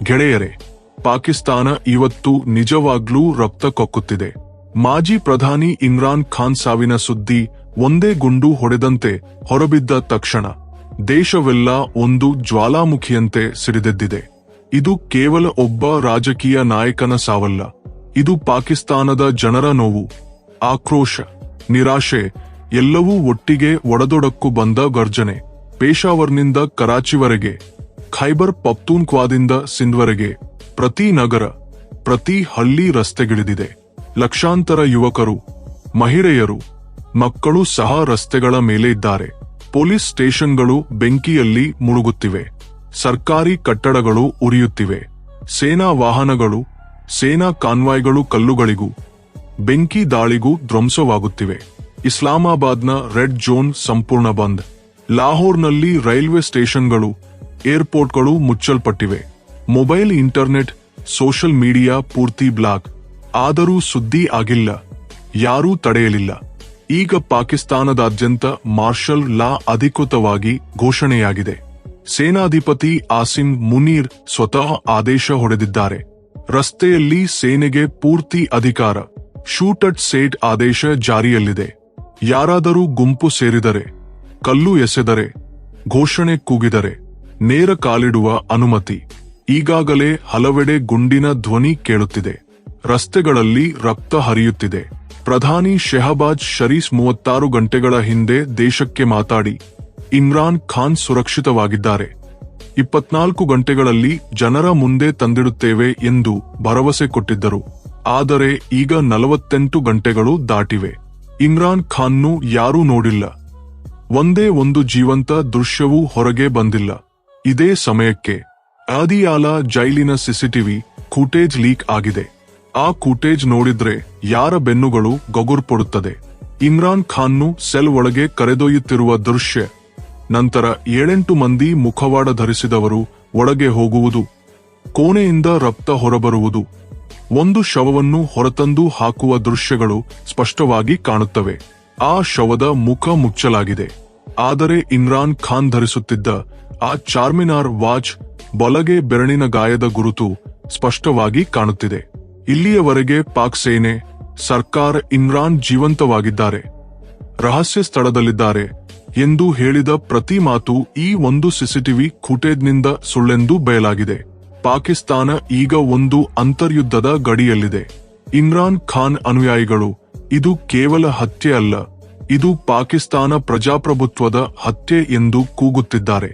ಗೆಳೆಯರೆ, ಪಾಕಿಸ್ತಾನ ಇವತ್ತು ನಿಜವಾಗ್ಲೂ ರಕ್ತ ಕೊಕ್ಕುತ್ತಿದೆ. ಮಾಜಿ ಪ್ರಧಾನಿ ಇಮ್ರಾನ್ ಖಾನ್ ಸಾವಿನ ಸುದ್ದಿ ಒಂದೇ ಗುಂಡು ಹೊಡೆದಂತೆ ಹೊರಬಿದ್ದ ತಕ್ಷಣ ದೇಶವೆಲ್ಲ ಒಂದು ಜ್ವಾಲಾಮುಖಿಯಂತೆ ಸಿಡಿದೆದ್ದಿದೆ. ಇದು ಕೇವಲ ಒಬ್ಬ ರಾಜಕೀಯ ನಾಯಕನ ಸಾವಲ್ಲ, ಇದು ಪಾಕಿಸ್ತಾನದ ಜನರ ನೋವು, ಆಕ್ರೋಶ, ನಿರಾಶೆ ಎಲ್ಲವೂ ಒಟ್ಟಿಗೆ ಒಡೆದೊಡಕ್ಕು ಬಂದ ಗರ್ಜನೆ. ಪೇಶಾವರ್ನಿಂದ ಕರಾಚಿವರೆಗೆ, ಖೈಬರ್ ಪಖ್ತೂನ್ಖ್ವಾದಿಂದ ಸಿಂಧ್ವರೆಗೆ ಪ್ರತಿ ನಗರ, ಪ್ರತಿ ಹಳ್ಳಿ ರಸ್ತೆಗಿಳಿದಿದೆ. ಲಕ್ಷಾಂತರ ಯುವಕರು, ಮಹಿಳೆಯರು, ಮಕ್ಕಳು ಸಹ ರಸ್ತೆಗಳ ಮೇಲೆ ಇದ್ದಾರೆ. ಪೊಲೀಸ್ ಸ್ಟೇಷನ್ಗಳು ಬೆಂಕಿಯಲ್ಲಿ ಮುಳುಗುತ್ತಿವೆ, ಸರ್ಕಾರಿ ಕಟ್ಟಡಗಳು ಉರಿಯುತ್ತಿವೆ, ಸೇನಾ ವಾಹನಗಳು, ಸೇನಾ ಕಾನ್ವಾಯ್ಗಳು ಕಲ್ಲುಗಳಿಗೂ ಬೆಂಕಿ ದಾಳಿಗೂ ಧ್ವಂಸವಾಗುತ್ತಿವೆ. ಇಸ್ಲಾಮಾಬಾದ್ನ ರೆಡ್ ಝೋನ್ ಸಂಪೂರ್ಣ ಬಂದ್. ಲಾಹೋರ್ನಲ್ಲಿ ರೈಲ್ವೆ ಸ್ಟೇಷನ್ಗಳು, ಏರ್ಪೋರ್ಟ್ಗಳು ಮುಚ್ಚಲ್ಪಟ್ಟಿವೆ. ಮೊಬೈಲ್, ಇಂಟರ್ನೆಟ್, ಸೋಷಲ್ ಮೀಡಿಯಾ ಪೂರ್ತಿ ಬ್ಲಾಕ್. ಆದರೂ ಸುದ್ದಿ ಆಗಿಲ್ಲ, ಯಾರೂ ತಡೆಯಲಿಲ್ಲ. ಈಗ ಪಾಕಿಸ್ತಾನದಾದ್ಯಂತ ಮಾರ್ಷಲ್ ಲಾ ಅಧಿಕೃತವಾಗಿ ಘೋಷಣೆಯಾಗಿದೆ. ಸೇನಾಧಿಪತಿ ಆಸಿಂ ಮುನೀರ್ ಸ್ವತಃ ಆದೇಶ ಹೊಡೆದಿದ್ದಾರೆ. ರಸ್ತೆಯಲ್ಲಿ ಸೇನೆಗೆ ಪೂರ್ತಿ ಅಧಿಕಾರ. ಶೂಟ್ ಅಟ್ ಸೇಟ್ ಆದೇಶ ಜಾರಿಯಲ್ಲಿದೆ. ಯಾರಾದರೂ ಗುಂಪು ಸೇರಿದರೆ, ಕಲ್ಲು ಎಸೆದರೆ, ಘೋಷಣೆ ಕೂಗಿದರೆ ನೇರ ಕಾಲಿಡುವ ಅನುಮತಿ. ಈಗಾಗಲೇ ಹಲವೆಡೆ ಗುಂಡಿನ ಧ್ವನಿ ಕೇಳುತ್ತಿದೆ. ರಸ್ತೆಗಳಲ್ಲಿ ರಕ್ತ ಹರಿಯುತ್ತಿದೆ. ಪ್ರಧಾನಿ ಶೆಹಬಾಜ್ ಶರೀಫ್ 36 ಗಂಟೆಗಳ ಹಿಂದೆ ದೇಶಕ್ಕೆ ಮಾತಾಡಿ ಇಮ್ರಾನ್ ಖಾನ್ ಸುರಕ್ಷಿತವಾಗಿದ್ದಾರೆ, 24 ಗಂಟೆಗಳಲ್ಲಿ ಜನರ ಮುಂದೆ ತಂದಿಡುತ್ತೇವೆ ಎಂದು ಭರವಸೆ ಕೊಟ್ಟಿದ್ದರು. ಆದರೆ ಈಗ 48 ಗಂಟೆಗಳು ದಾಟಿವೆ. ಇಮ್ರಾನ್ ಖಾನ್ನು ಯಾರೂ ನೋಡಿಲ್ಲ. ಒಂದೇ ಒಂದು ಜೀವಂತ ದೃಶ್ಯವೂ ಹೊರಗೆ ಬಂದಿಲ್ಲ. ಇದೇ ಸಮಯಕ್ಕೆ ಆದಿಯಾಲ ಜೈಲಿನ ಸಿಸಿಟಿವಿ ಫುಟೇಜ್ ಲೀಕ್ ಆಗಿದೆ. ಆ ಫುಟೇಜ್ ನೋಡಿದ್ರೆ ಯಾರ ಬೆನ್ನುಗಳು ಗೊಗುರ್ಪಡುತ್ತದೆ. ಇಮ್ರಾನ್ ಖಾನ್ನು ಸೆಲ್ ಒಳಗೆ ಕರೆದೊಯ್ಯುತ್ತಿರುವ ದೃಶ್ಯ, ನಂತರ 7-8 ಮಂದಿ ಮುಖವಾಡ ಧರಿಸಿದವರು ಒಳಗೆ ಹೋಗುವುದು, ಕೋಣೆಯಿಂದ ರಕ್ತ ಹೊರಬರುವುದು, ಒಂದು ಶವವನ್ನು ಹೊರತಂದು ಹಾಕುವ ದೃಶ್ಯಗಳು ಸ್ಪಷ್ಟವಾಗಿ ಕಾಣುತ್ತವೆ. ಆ ಶವದ ಮುಖ ಮುಚ್ಚಲಾಗಿದೆ. ಆದರೆ ಇಮ್ರಾನ್ ಖಾನ್ ಧರಿಸುತ್ತಿದ್ದ ಆ ಚಾರ್ಮಿನಾರ್ ವಾಚ್ ಬಲಗೆ ಬೆರಳಿನ ಗಾಯದ ಗುರುತು ಸ್ಪಷ್ಟವಾಗಿ ಕಾಣುತ್ತಿದೆ. ಇಲ್ಲಿಯವರೆಗೆ ಪಾಕ್ ಸೇನೆ, ಸರ್ಕಾರ ಇಮ್ರಾನ್ ಜೀವಂತವಾಗಿದ್ದಾರೆ, ರಹಸ್ಯ ಸ್ಥಳದಲ್ಲಿದ್ದಾರೆ ಎಂದು ಹೇಳಿದ ಪ್ರತಿ ಮಾತು ಈ ಒಂದು ಸಿಸಿಟಿವಿ ಫುಟೇಜ್ನಿಂದ ಸುಳ್ಳೆಂದು ಬಯಲಾಗಿದೆ. ಪಾಕಿಸ್ತಾನ ಈಗ ಒಂದು ಅಂತರ್ಯುದ್ಧದ ಗಡಿಯಲ್ಲಿದೆ. ಇಮ್ರಾನ್ ಖಾನ್ ಅನುಯಾಯಿಗಳು ಇದು ಕೇವಲ ಹತ್ಯೆ ಅಲ್ಲ, ಇದು ಪಾಕಿಸ್ತಾನ ಪ್ರಜಾಪ್ರಭುತ್ವದ ಹತ್ಯೆ ಎಂದು ಕೂಗುತ್ತಿದ್ದಾರೆ.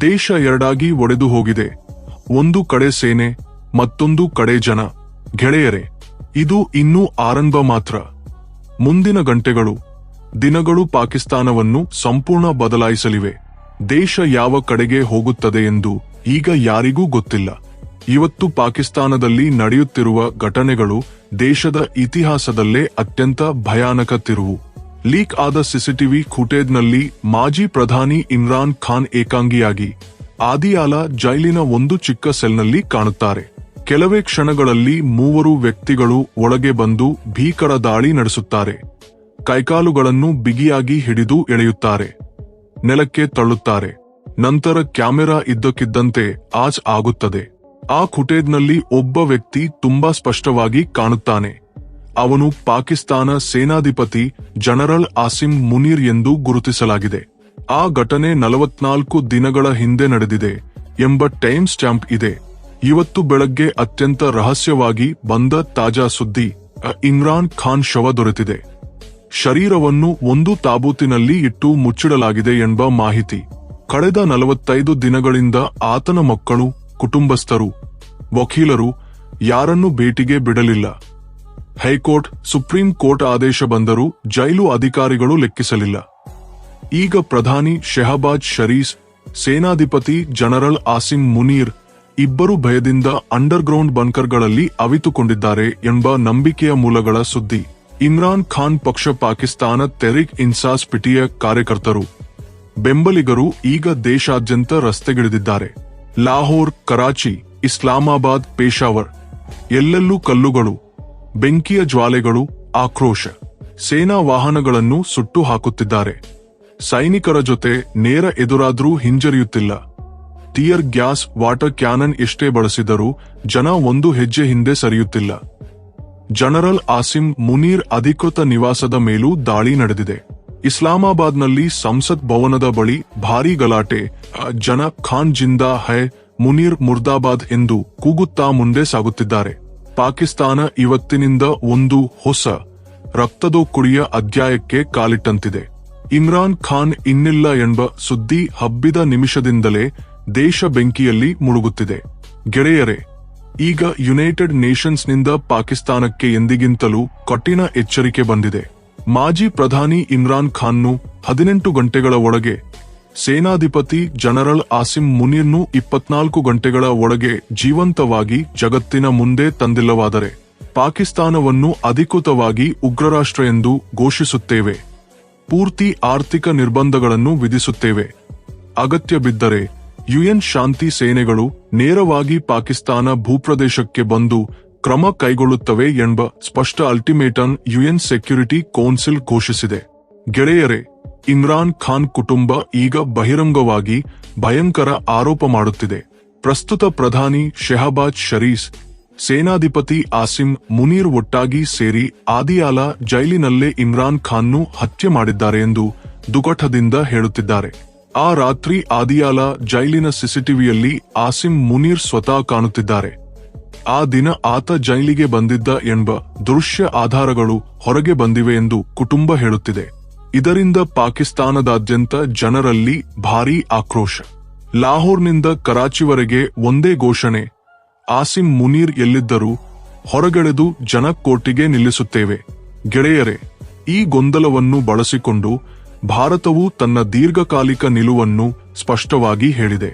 ದೇಶ ಎರಡಾಗಿ ಒಡೆದು ಹೋಗಿದೆ. ಒಂದು ಕಡೆ ಸೇನೆ, ಮತ್ತೊಂದು ಕಡೆ ಜನ. ಗೆಳೆಯರೆ, ಇದು ಇನ್ನೂ ಆರಂಭ ಮಾತ್ರ. ಮುಂದಿನ ಗಂಟೆಗಳು, ದಿನಗಳು ಪಾಕಿಸ್ತಾನವನ್ನು ಸಂಪೂರ್ಣ ಬದಲಾಯಿಸಲಿವೆ. ದೇಶ ಯಾವ ಕಡೆಗೆ ಹೋಗುತ್ತದೆ ಎಂದು ಈಗ ಯಾರಿಗೂ ಗೊತ್ತಿಲ್ಲ. ಇವತ್ತು ಪಾಕಿಸ್ತಾನದಲ್ಲಿ ನಡೆಯುತ್ತಿರುವ ಘಟನೆಗಳು ದೇಶದ ಇತಿಹಾಸದಲ್ಲೇ ಅತ್ಯಂತ ಭಯಾನಕ ತಿರುವು. ಲೀಕ್ ಆದ ಸಿಸಿಟಿವಿ ಫುಟೇಜ್ನಲ್ಲಿ ಮಾಜಿ ಪ್ರಧಾನಿ ಇಮ್ರಾನ್ ಖಾನ್ ಏಕಾಂಗಿಯಾಗಿ ಆದಿಯಾಲ ಜೈಲಿನ ಒಂದು ಚಿಕ್ಕ ಸೆಲ್ನಲ್ಲಿ ಕಾಣುತ್ತಾರೆ. ಕೆಲವೇ ಕ್ಷಣಗಳಲ್ಲಿ 3 ವ್ಯಕ್ತಿಗಳು ಒಳಗೆ ಬಂದು ಭೀಕರ ದಾಳಿ ನಡೆಸುತ್ತಾರೆ. ಕೈಕಾಲುಗಳನ್ನು ಬಿಗಿಯಾಗಿ ಹಿಡಿದು ಎಳೆಯುತ್ತಾರೆ, ನೆಲಕ್ಕೆ ತಳ್ಳುತ್ತಾರೆ. ನಂತರ ಕ್ಯಾಮೆರಾ ಇದ್ದಕ್ಕಿದ್ದಂತೆ ಆಚ್ ಆಗುತ್ತದೆ. ಆ ಫುಟೇಜ್ನಲ್ಲಿ ಒಬ್ಬ ವ್ಯಕ್ತಿ ತುಂಬಾ ಸ್ಪಷ್ಟವಾಗಿ ಕಾಣುತ್ತಾನೆ. ಅವನು ಪಾಕಿಸ್ತಾನ ಸೇನಾಧಿಪತಿ ಜನರಲ್ ಆಸಿಂ ಮುನೀರ್ ಎಂದು ಗುರುತಿಸಲಾಗಿದೆ. ಆ ಘಟನೆ 44 ದಿನಗಳ ಹಿಂದೆ ನಡೆದಿದೆ ಎಂಬ ಟೈಮ್ ಸ್ಟ್ಯಾಂಪ್ ಇದೆ. ಇವತ್ತು ಬೆಳಗ್ಗೆ ಅತ್ಯಂತ ರಹಸ್ಯವಾಗಿ ಬಂದ ತಾಜಾ ಸುದ್ದಿ, ಇಮ್ರಾನ್ ಖಾನ್ ಶವ ದೊರೆತಿದೆ. ಶರೀರವನ್ನು ಒಂದು ತಾಬೂತಿನಲ್ಲಿ ಇಟ್ಟು ಮುಚ್ಚಿಡಲಾಗಿದೆ ಎಂಬ ಮಾಹಿತಿ. ಕಳೆದ 45 ದಿನಗಳಿಂದ ಆತನ ಮಕ್ಕಳು, ಕುಟುಂಬಸ್ಥರು, ವಕೀಲರು ಯಾರನ್ನು ಭೇಟಿಗೆ ಬಿಡಲಿಲ್ಲ. ಹೈಕೋರ್ಟ್, ಸುಪ್ರೀಂ ಕೋರ್ಟ್ ಆದೇಶ ಬಂದರೂ ಜೈಲು ಅಧಿಕಾರಿಗಳು ಲೆಕ್ಕಿಸಲಿಲ್ಲ. ಈಗ ಪ್ರಧಾನಿ ಶೆಹಬಾಜ್ ಶರೀಫ್, ಸೇನಾಧಿಪತಿ ಜನರಲ್ ಆಸಿಂ ಮುನೀರ್ ಇಬ್ಬರು ಭಯದಿಂದ ಅಂಡರ್ಗ್ರೌಂಡ್ ಬಂಕರ್ಗಳಲ್ಲಿ ಅವಿತುಕೊಂಡಿದ್ದಾರೆ ಎಂಬ ನಂಬಿಕೆಯ ಮೂಲಗಳ ಸುದ್ದಿ. ಇಮ್ರಾನ್ ಖಾನ್ ಪಕ್ಷ, ಪಾಕಿಸ್ತಾನ ತೆಹ್ರೀಕ್ ಇನ್ಸಾಫ್ ಪಿಟಿಯ ಕಾರ್ಯಕರ್ತರು, ಬೆಂಬಲಿಗರು ಈಗ ದೇಶಾದ್ಯಂತ ರಸ್ತೆಗಿಳಿದಿದ್ದಾರೆ. ಲಾಹೋರ್, ಕರಾಚಿ, ಇಸ್ಲಾಮಾಬಾದ್, ಪೇಶಾವರ್ ಎಲ್ಲೆಲ್ಲೂ ಕಲ್ಲುಗಳು, ಬೆಂಕಿಯ ಜ್ವಾಲೆಗಳು, ಆಕ್ರೋಶ. ಸೇನಾ ವಾಹನಗಳನ್ನು ಸುಟ್ಟು ಹಾಕುತ್ತಿದ್ದಾರೆ. ಸೈನಿಕರ ಜೊತೆ ನೇರ ಎದುರಾದ್ರೂ ಹಿಂಜರಿಯುತ್ತಿಲ್ಲ. ಟಿಯರ್ ಗ್ಯಾಸ್, ವಾಟರ್ ಕ್ಯಾನನ್ ಎಷ್ಟೇ ಬಳಸಿದರೂ ಜನ ಒಂದು ಹೆಜ್ಜೆ ಹಿಂದೆ ಸರಿಯುತ್ತಿಲ್ಲ. ಜನರಲ್ ಆಸಿಮ್ ಮುನೀರ್ ಅಧಿಕೃತ ನಿವಾಸದ ಮೇಲೂ ದಾಳಿ ನಡೆದಿದೆ. ಇಸ್ಲಾಮಾಬಾದ್ನಲ್ಲಿ ಸಂಸತ್ ಭವನದ ಬಳಿ ಭಾರೀ ಗಲಾಟೆ. ಜನ ಖಾನ್ ಜಿಂದಾ ಹೈ, ಮುನೀರ್ ಮುರ್ದಾಬಾದ್ ಎಂದು ಕೂಗುತ್ತಾ ಮುಂದೆ ಸಾಗುತ್ತಿದ್ದಾರೆ. ಪಾಕಿಸ್ತಾನ ಇವತ್ತಿನಿಂದ ಒಂದು ಹೊಸ ರಕ್ತದೋಕುಳಿಯ ಅಧ್ಯಾಯಕ್ಕೆ ಕಾಲಿಟ್ಟಂತಿದೆ. ಇಮ್ರಾನ್ ಖಾನ್ ಇನ್ನಿಲ್ಲ ಎಂಬ ಸುದ್ದಿ ಹಬ್ಬಿದ ನಿಮಿಷದಿಂದಲೇ ದೇಶ ಬೆಂಕಿಯಲ್ಲಿ ಮುಳುಗುತ್ತಿದೆ. ಗೆಳೆಯರೇ, ಈಗ ಯುನೈಟೆಡ್ ನೇಷನ್ಸ್ನಿಂದ ಪಾಕಿಸ್ತಾನಕ್ಕೆ ಎಂದಿಗಿಂತಲೂ ಕಠಿಣ ಎಚ್ಚರಿಕೆ ಬಂದಿದೆ. ಮಾಜಿ ಪ್ರಧಾನಿ ಇಮ್ರಾನ್ ಖಾನ್ನು 18 ಗಂಟೆಗಳ ಒಳಗೆ, ಸೇನಾಧಿಪತಿ ಜನರಲ್ ಆಸಿಮ್ ಮುನೀರ್ನು 24 ಗಂಟೆಗಳ ಒಳಗೆ ಜೀವಂತವಾಗಿ ಜಗತ್ತಿನ ಮುಂದೆ ತಂದಿಲ್ಲವಾದರೆ ಪಾಕಿಸ್ತಾನವನ್ನು ಅಧಿಕೃತವಾಗಿ ಉಗ್ರರಾಷ್ಟ್ರ ಎಂದು ಘೋಷಿಸುತ್ತೇವೆ. ಪೂರ್ತಿ ಆರ್ಥಿಕ ನಿರ್ಬಂಧಗಳನ್ನು ವಿಧಿಸುತ್ತೇವೆ. ಅಗತ್ಯ ಬಿದ್ದರೆ ಯುಎನ್ ಶಾಂತಿ ಸೇನೆಗಳು ನೇರವಾಗಿ ಪಾಕಿಸ್ತಾನ ಭೂಪ್ರದೇಶಕ್ಕೆ ಬಂದು ಕ್ರಮ ಕೈಗೊಳ್ಳುತ್ತವೆ ಎಂಬ ಸ್ಪಷ್ಟ ಅಲ್ಟಿಮೇಟಮ್ ಯುಎನ್ ಸೆಕ್ಯುರಿಟಿ ಕೌನ್ಸಿಲ್ ಘೋಷಿಸಿದೆ. ಗೆಳೆಯರೇ, ಇಮ್ರಾನ್ ಖಾನ್ ಕುಟುಂಬ ಈಗ ಬಹಿರಂಗವಾಗಿ ಭಯಂಕರ ಆರೋಪ ಮಾಡುತ್ತಿದೆ. ಪ್ರಸ್ತುತ ಪ್ರಧಾನಿ ಶೆಹಬಾಜ್ ಶರೀಫ್, ಸೇನಾಧಿಪತಿ ಆಸಿಮ್ ಮುನೀರ್ ಒಟ್ಟಾಗಿ ಸೇರಿ ಆದಿಯಾಲ ಜೈಲಿನಲ್ಲೇ ಇಮ್ರಾನ್ ಖಾನ್ನು ಹತ್ಯೆ ಮಾಡಿದ್ದಾರೆ ಎಂದು ದುಗಟದಿಂದ ಹೇಳುತ್ತಿದ್ದಾರೆ. ಆ ರಾತ್ರಿ ಆದಿಯಾಲ ಜೈಲಿನ ಸಿಸಿಟಿವಿಯಲ್ಲಿ ಆಸಿಮ್ ಮುನೀರ್ ಸ್ವತಃ ಕಾಣುತ್ತಿದ್ದಾರೆ. ಆ ದಿನ ಆತ ಜೈಲಿಗೆ ಬಂದಿದ್ದ ಎಂಬ ದೃಶ್ಯ ಆಧಾರಗಳು ಹೊರಗೆ ಬಂದಿವೆ ಎಂದು ಕುಟುಂಬ ಹೇಳುತ್ತಿದೆ. ಇದರಿಂದ ಪಾಕಿಸ್ತಾನದಾದ್ಯಂತ ಜನರಲ್ಲಿ ಭಾರೀ ಆಕ್ರೋಶ. ಲಾಹೋರ್ನಿಂದ ಕರಾಚಿವರೆಗೆ ಒಂದೇ ಘೋಷಣೆ, ಆಸಿಮ್ ಮುನೀರ್ ಎಲ್ಲಿದ್ದರೂ ಹೊರಗೆಳೆದು ಜನ ಕೋರ್ಟಿಗೆ ನಿಲ್ಲಿಸುತ್ತೇವೆ. ಗೆಳೆಯರೇ, ಈ ಗೊಂದಲವನ್ನು ಬಳಸಿಕೊಂಡು ಭಾರತವು ತನ್ನ ದೀರ್ಘಕಾಲಿಕ ನಿಲುವನ್ನು ಸ್ಪಷ್ಟವಾಗಿ ಹೇಳಿದೆ.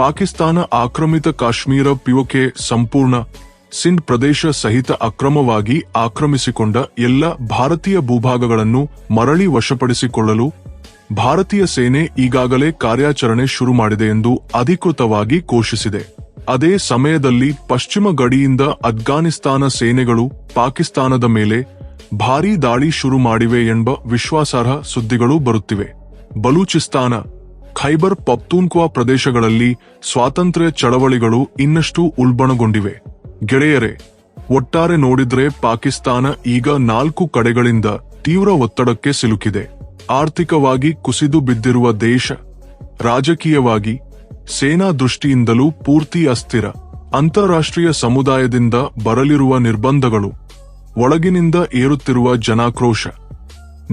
ಪಾಕಿಸ್ತಾನ ಆಕ್ರಮಿತ ಕಾಶ್ಮೀರ ಪಿಒಕೆ ಸಂಪೂರ್ಣ ಸಿಂಧ್ ಪ್ರದೇಶ ಸಹಿತ ಅಕ್ರಮವಾಗಿ ಆಕ್ರಮಿಸಿಕೊಂಡ ಎಲ್ಲ ಭಾರತೀಯ ಭೂಭಾಗಗಳನ್ನು ಮರಳಿ ವಶಪಡಿಸಿಕೊಳ್ಳಲು ಭಾರತೀಯ ಸೇನೆ ಈಗಾಗಲೇ ಕಾರ್ಯಾಚರಣೆ ಶುರು ಮಾಡಿದೆ ಎಂದು ಅಧಿಕೃತವಾಗಿ ಘೋಷಿಸಿದೆ. ಅದೇ ಸಮಯದಲ್ಲಿ ಪಶ್ಚಿಮ ಗಡಿಯಿಂದ ಅಫ್ಘಾನಿಸ್ತಾನ ಸೇನೆಗಳು ಪಾಕಿಸ್ತಾನದ ಮೇಲೆ ಭಾರೀ ದಾಳಿ ಶುರು ಮಾಡಿವೆ ಎಂಬ ವಿಶ್ವಾಸಾರ್ಹ ಸುದ್ದಿಗಳು ಬರುತ್ತಿವೆ. ಬಲೂಚಿಸ್ತಾನ, ಖೈಬರ್ ಪಖ್ತೂನ್ಖ್ವಾ ಪ್ರದೇಶಗಳಲ್ಲಿ ಸ್ವಾತಂತ್ರ್ಯ ಚಳವಳಿಗಳು ಇನ್ನಷ್ಟು ಉಲ್ಬಣಗೊಂಡಿವೆ. ಗೆಳೆಯರೇ, ಒಟ್ಟಾರೆ ನೋಡಿದ್ರೆ ಪಾಕಿಸ್ತಾನ ಈಗ 4 ಕಡೆಗಳಿಂದ ತೀವ್ರ ಒತ್ತಡಕ್ಕೆ ಸಿಲುಕಿದೆ. ಆರ್ಥಿಕವಾಗಿ ಕುಸಿದು ಬಿದ್ದಿರುವ ದೇಶ, ರಾಜಕೀಯವಾಗಿ, ಸೇನಾ ದೃಷ್ಟಿಯಿಂದಲೂ ಪೂರ್ತಿ ಅಸ್ಥಿರ. ಅಂತಾರಾಷ್ಟ್ರೀಯ ಸಮುದಾಯದಿಂದ ಬರಲಿರುವ ನಿರ್ಬಂಧಗಳು, ಒಳಗಿನಿಂದ ಏರುತ್ತಿರುವ ಜನಾಕ್ರೋಶ,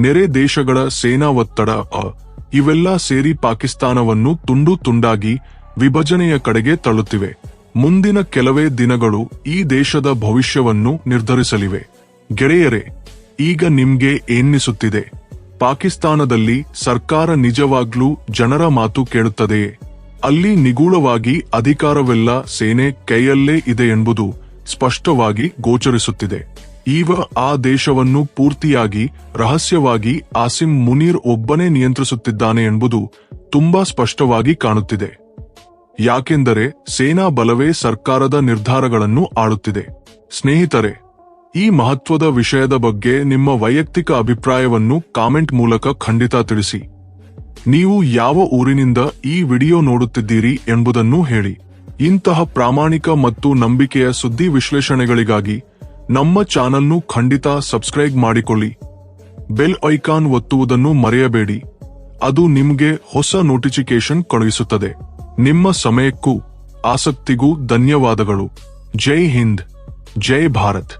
ನೆರೆ ದೇಶಗಳ ಸೇನಾ ಒತ್ತಡ, ಇವೆಲ್ಲ ಸೇರಿ ಪಾಕಿಸ್ತಾನವನ್ನು ತುಂಡು ತುಂಡಾಗಿ ವಿಭಜನೆಯ ಕಡೆಗೆ ತಳ್ಳುತ್ತಿವೆ. ಮುಂದಿನ ಕೆಲವೇ ದಿನಗಳು ಈ ದೇಶದ ಭವಿಷ್ಯವನ್ನು ನಿರ್ಧರಿಸಲಿವೆ. ಗೆಳೆಯರೇ, ಈಗ ನಿಮ್ಗೆ ಏನ್ನಿಸುತ್ತಿದೆ? ಪಾಕಿಸ್ತಾನದಲ್ಲಿ ಸರ್ಕಾರ ನಿಜವಾಗ್ಲೂ ಜನರ ಮಾತು ಕೇಳುತ್ತದೆಯೇ? ಅಲ್ಲಿ ನಿಗೂಢವಾಗಿ ಅಧಿಕಾರವೆಲ್ಲ ಸೇನೆ ಕೈಯಲ್ಲೇ ಇದೆ ಎಂಬುದು ಸ್ಪಷ್ಟವಾಗಿ ಗೋಚರಿಸುತ್ತಿದೆ. ಈಗ ಆ ದೇಶವನ್ನು ಪೂರ್ತಿಯಾಗಿ ರಹಸ್ಯವಾಗಿ ಆಸಿಮ್ ಮುನೀರ್ ಒಬ್ಬನೇ ನಿಯಂತ್ರಿಸುತ್ತಿದ್ದಾನೆ ಎಂಬುದು ತುಂಬಾ ಸ್ಪಷ್ಟವಾಗಿ ಕಾಣುತ್ತಿದೆ. ಯಾಕೆಂದರೆ ಸೇನಾ ಬಲವೇ ಸರ್ಕಾರದ ನಿರ್ಧಾರಗಳನ್ನು ಆಳುತ್ತಿದೆ. ಸ್ನೇಹಿತರೆ, ಈ ಮಹತ್ವದ ವಿಷಯದ ಬಗ್ಗೆ ನಿಮ್ಮ ವೈಯಕ್ತಿಕ ಅಭಿಪ್ರಾಯವನ್ನು ಕಾಮೆಂಟ್ ಮೂಲಕ ಖಂಡಿತ ತಿಳಿಸಿ. ನೀವು ಯಾವ ಊರಿನಿಂದ ಈ ವಿಡಿಯೋ ನೋಡುತ್ತಿದ್ದೀರಿ ಎಂಬುದನ್ನು ಹೇಳಿ. ಇಂತಹ ಪ್ರಾಮಾಣಿಕ ಮತ್ತು ನಂಬಿಕೆಯ ಸುದ್ದಿ ವಿಶ್ಲೇಷಣೆಗಳಿಗಾಗಿ ನಮ್ಮ ಚಾನಲ್ನು ಖಂಡಿತ ಸಬ್ಸ್ಕ್ರೈಬ್ ಮಾಡಿಕೊಳ್ಳಿ. ಬೆಲ್ ಐಕಾನ್ ಒತ್ತುವುದನ್ನು ಮರೆಯಬೇಡಿ. ಅದು ನಿಮಗೆ ಹೊಸ ನೋಟಿಫಿಕೇಶನ್ ಕಳುಹಿಸುತ್ತದೆ. ನಿಮ್ಮ ಸಮಯಕ್ಕೂ ಆಸಕ್ತಿಗೂ ಧನ್ಯವಾದಗಳು. ಜೈ ಹಿಂದ್, ಜೈ ಭಾರತ್.